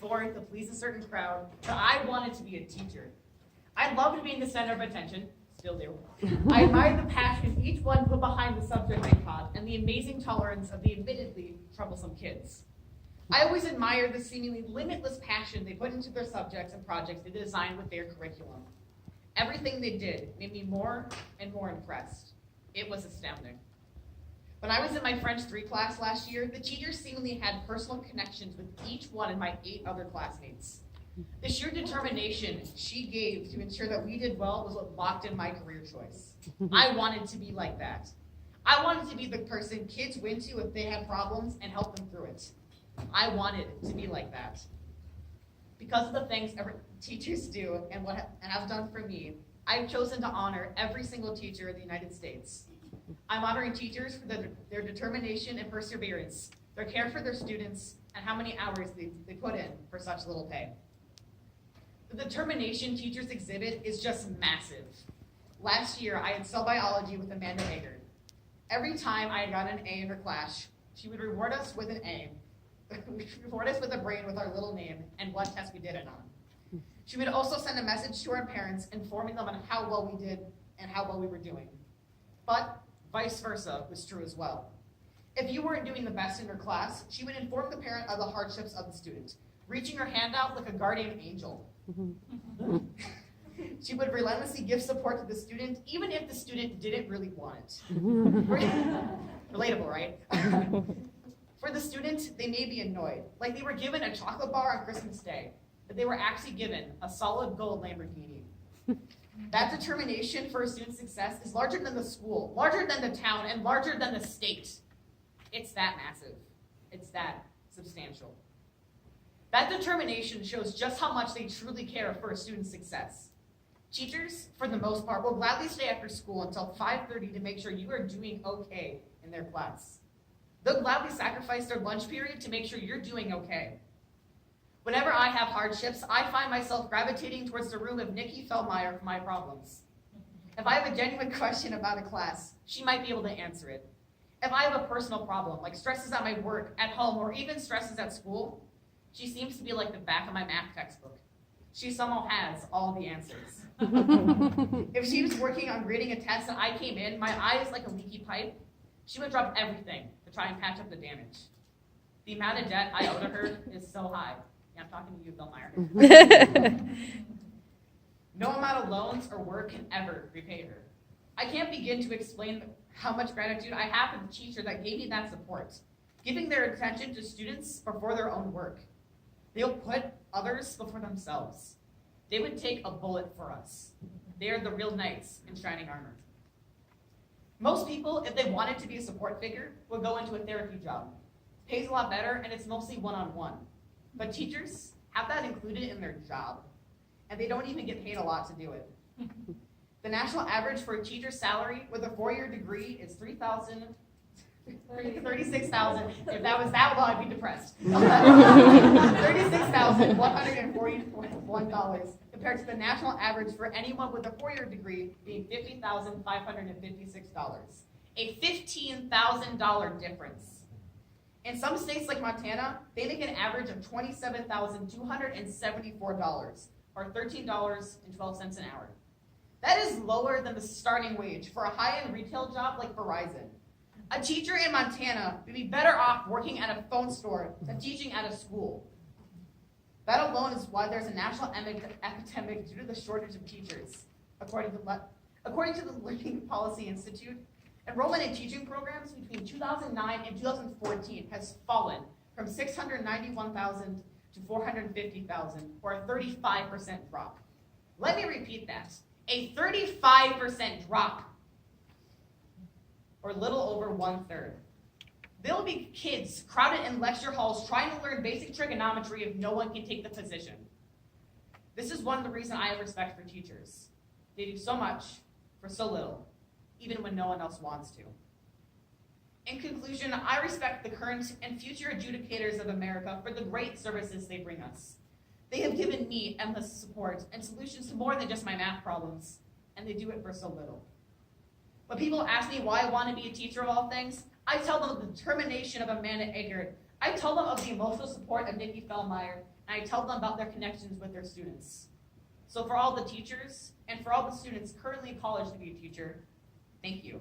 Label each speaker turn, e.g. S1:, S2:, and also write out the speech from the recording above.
S1: forth to please a certain crowd, but I wanted to be a teacher. I loved being the center of attention, still do. I admired the passion each one put behind the subject they taught and the amazing tolerance of the admittedly troublesome kids. I always admired the seemingly limitless passion they put into their subjects and projects they designed with their curriculum. Everything they did made me more and more impressed. It was astounding. When I was in my French 3 class last year, the teachers seemingly had personal connections with each one of my 8 other classmates. The sheer determination she gave to ensure that we did well was what locked in my career choice. I wanted to be like that. I wanted to be the person kids went to if they had problems and help them through it. I wanted to be like that. Because of the things teachers do and what have done for me, I've chosen to honor every single teacher in the United States. I'm honoring teachers for their determination and perseverance, their care for their students, and how many hours they put in for such little pay. The determination teachers exhibit is just massive. Last year, I had cell biology with Amanda Eggert. Every time I had gotten an A in her class, she would reward us with an A. Reward us with a brain with our little name and what test we did it on. She would also send a message to our parents informing them on how well we did and how well we were doing. But vice versa was true as well. If you weren't doing the best in your class, she would inform the parent of the hardships of the student, reaching her hand out like a guardian angel. She would relentlessly give support to the student, even if the student didn't really want it. Relatable, right? For the student, they may be annoyed, like they were given a chocolate bar on Christmas Day, but they were actually given a solid gold Lamborghini. That determination for a student's success is larger than the school, larger than the town, and larger than the state. It's that massive. It's that substantial. That determination shows just how much they truly care for a student's success. Teachers, for the most part, will gladly stay after school until 5:30 to make sure you are doing okay in their class. They'll gladly sacrifice their lunch period to make sure you're doing okay. Whenever I have hardships, I find myself gravitating towards the room of Nikki Feldmeyer for my problems. If I have a genuine question about a class, she might be able to answer it. If I have a personal problem, like stresses at my work, at home, or even stresses at school, she seems to be like the back of my math textbook. She somehow has all the answers. If she was working on grading a test and I came in, my eye is like a leaky pipe, she would drop everything to try and patch up the damage. The amount of debt I owe to her is so high. Yeah, I'm talking to you, Bill Meyer. No amount of loans or work can ever repay her. I can't begin to explain how much gratitude I have for the teacher that gave me that support, giving their attention to students before their own work. They'll put others before themselves. They would take a bullet for us. They are the real knights in shining armor. Most people, if they wanted to be a support figure, would go into a therapy job. It pays a lot better, and it's mostly one-on-one. But teachers have that included in their job, and they don't even get paid a lot to do it. The national average for a teacher's salary with a 4-year degree is $36,000. If that was that low, I'd be depressed. $36,141 compared to the national average for anyone with a 4-year degree being $50,556. A $15,000 difference. In some states like Montana, they make an average of $27,274, or $13.12 an hour. That is lower than the starting wage for a high-end retail job like Verizon. A teacher in Montana would be better off working at a phone store than teaching at a school. That alone is why there's a national epidemic due to the shortage of teachers. According to the Learning Policy Institute, enrollment in teaching programs between 2009 and 2014 has fallen from 691,000 to 450,000, or a 35% drop. Let me repeat that. A 35% drop, or little over 1/3. There will be kids crowded in lecture halls trying to learn basic trigonometry if no one can take the position. This is one of the reasons I have respect for teachers. They do so much for so little, even when no one else wants to. In conclusion, I respect the current and future adjudicators of America for the great services they bring us. They have given me endless support and solutions to more than just my math problems, and they do it for so little. When people ask me why I want to be a teacher of all things, I tell them of the determination of Amanda Eggert. I tell them of the emotional support of Nikki Feldmeyer, and I tell them about their connections with their students. So for all the teachers and for all the students currently in college to be a teacher, thank you.